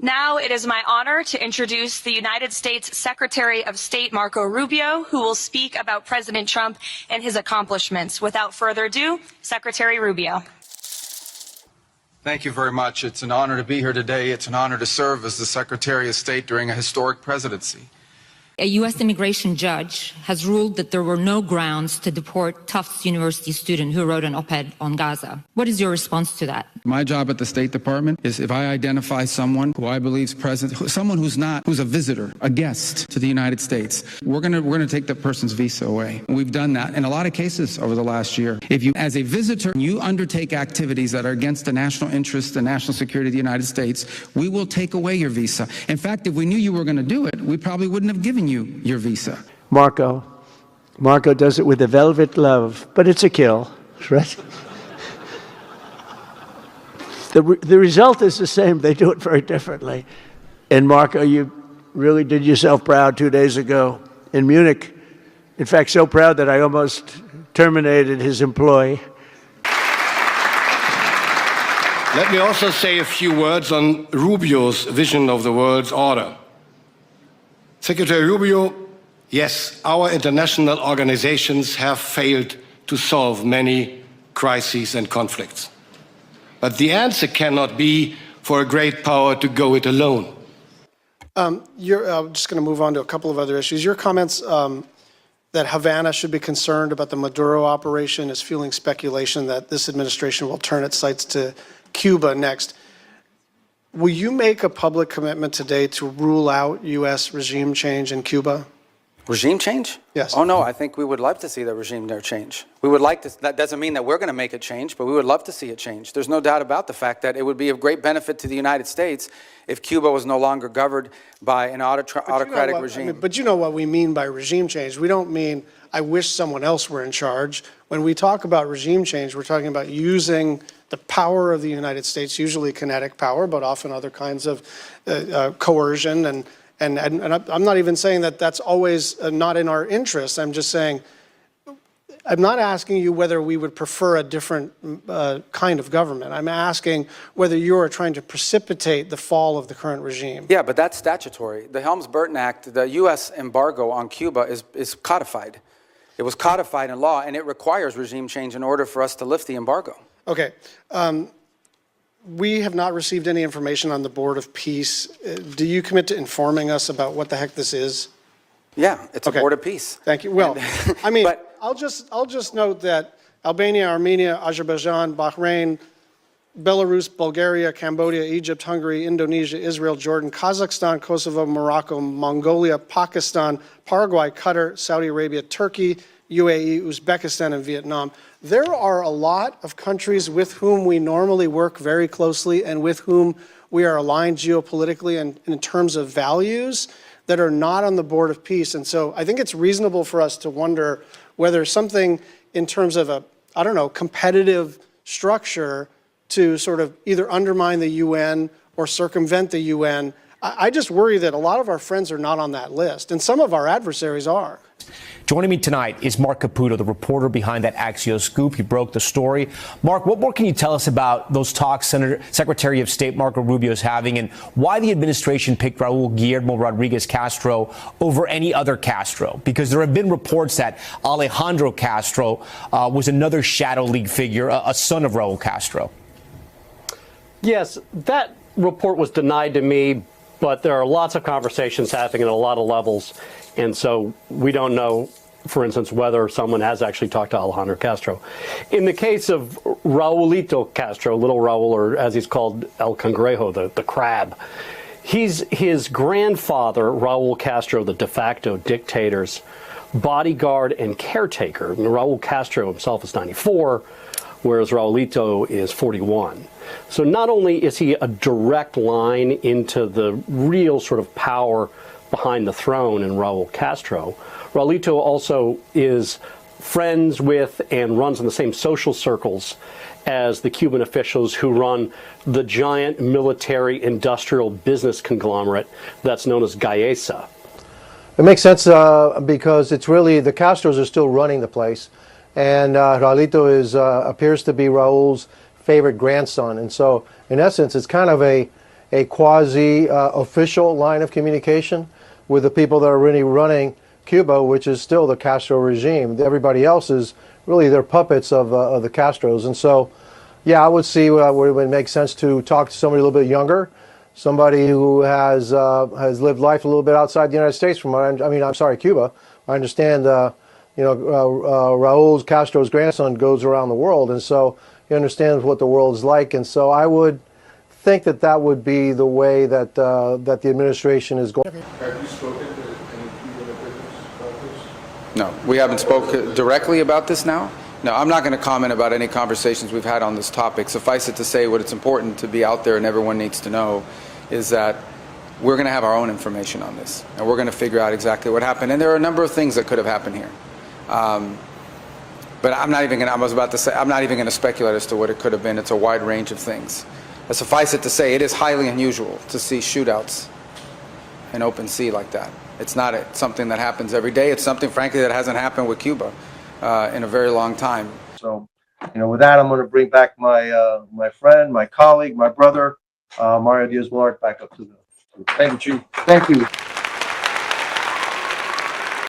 Now it is my honor to introduce the United States Secretary of State Marco Rubio, who will speak about President Trump and his accomplishments. Without further ado, Secretary Rubio. Thank you very much. It's an honor to be here today. It's an honor to serve as the Secretary of State during a historic presidency. A U.S. immigration judge has ruled that there were no grounds to deport Tufts University student who wrote an op-ed on Gaza. What is your response to that? My job at the State Department is if I identify someone who I believe is present, someone who's a visitor, a guest to the United States, we're going to take that person's visa away. And we've done that in a lot of cases over the last year. If you, as a visitor, you undertake activities that are against the national interest, the national security of the United States, we will take away your visa. In fact, if we knew you were going to do it, we probably wouldn't have given you your visa. Marco does it with a velvet glove, but it's a kill, right? The result is the same. They do it very differently. And Marco, you really did yourself proud 2 days ago in Munich. In fact, so proud that I almost terminated his employ. Let me also say a few words on Rubio's vision of the world's order. Secretary Rubio, yes, our international organizations have failed to solve many crises and conflicts. But the answer cannot be for a great power to go it alone. I'm just going to move on to a couple of other issues. Your comments that Havana should be concerned about the Maduro operation is fueling speculation that this administration will turn its sights to Cuba next. Will you make a public commitment today to rule out U.S. regime change in Cuba? Regime change? Yes. Oh, no, I think we would love to see the regime there change. We would like to, that doesn't mean that we're going to make it change, but we would love to see it change. There's no doubt about the fact that it would be of great benefit to the United States if Cuba was no longer governed by an autocratic regime. But you know what we mean by regime change. We don't mean, I wish someone else were in charge. When we talk about regime change, we're talking about using the power of the United States, usually kinetic power, but often other kinds of coercion. And I'm not even saying that that's always not in our interest. I'm just saying, I'm not asking you whether we would prefer a different kind of government. I'm asking whether you are trying to precipitate the fall of the current regime. Yeah, but that's statutory. The Helms-Burton Act, the U.S. embargo on Cuba is codified. It was codified in law, and it requires regime change in order for us to lift the embargo. Okay. We have not received any information on the Board of Peace. Do you commit to informing us about what the heck this is? Yeah, it's okay. A Board of Peace. Thank you. Well, I mean, I'll just note that Albania, Armenia, Azerbaijan, Bahrain, Belarus, Bulgaria, Cambodia, Egypt, Hungary, Indonesia, Israel, Jordan, Kazakhstan, Kosovo, Morocco, Mongolia, Pakistan, Paraguay, Qatar, Saudi Arabia, Turkey, UAE, Uzbekistan, and Vietnam. There are a lot of countries with whom we normally work very closely and with whom we are aligned geopolitically and in terms of values that are not on the Board of Peace. And so I think it's reasonable for us to wonder whether something in terms of a, I don't know, competitive structure to sort of either undermine the UN or circumvent the UN. I just worry that a lot of our friends are not on that list, and some of our adversaries are. Joining me tonight is Mark Caputo, the reporter behind that Axios scoop. He broke the story. Mark, what more can you tell us about those talks Secretary of State Marco Rubio is having, and why the administration picked Raul Guillermo Rodriguez Castro over any other Castro? Because there have been reports that Alejandro Castro was another shadow league figure, a son of Raul Castro. Yes, that report was denied to me, but there are lots of conversations happening at a lot of levels. And so we don't know, for instance, whether someone has actually talked to Alejandro Castro. In the case of Raulito Castro, little Raul, or as he's called, El Cangrejo, the crab, his grandfather, Raul Castro, the de facto dictator's bodyguard and caretaker. And Raul Castro himself is 94, whereas Raulito is 41. So not only is he a direct line into the real sort of power behind the throne in Raul Castro, Raulito also is friends with and runs in the same social circles as the Cuban officials who run the giant military industrial business conglomerate that's known as Gaesa. It makes sense because it's really the Castros are still running the place, and Raulito appears to be Raul's favorite grandson, and so in essence it's kind of a a quasi-official line of communication with the people that are really running Cuba, which is still the Castro regime. Everybody else is really they're puppets of the Castros. And so, yeah, I would see where it would make sense to talk to somebody a little bit younger, somebody who has lived life a little bit outside the United States. Cuba. I understand, Raul Castro's grandson goes around the world, and so he understands what the world is like. And so I would think that that would be the way that that the administration is going. Have you spoken to any Cuban officials about this? No, we haven't spoken directly about this now. No, I'm not going to comment about any conversations we've had on this topic. Suffice it to say, what it's important to be out there and everyone needs to know is that we're going to have our own information on this, and we're going to figure out exactly what happened. And there are a number of things that could have happened here. But I'm not even going to speculate as to what it could have been. It's a wide range of things. But suffice it to say, it is highly unusual to see shootouts in open sea like that. It's not something that happens every day. It's something, frankly, that hasn't happened with Cuba in a very long time. So, with that, I'm going to bring back my my friend, my colleague, my brother, Mario Diaz-Balart, back up to the. Thank you, Chief. Thank you.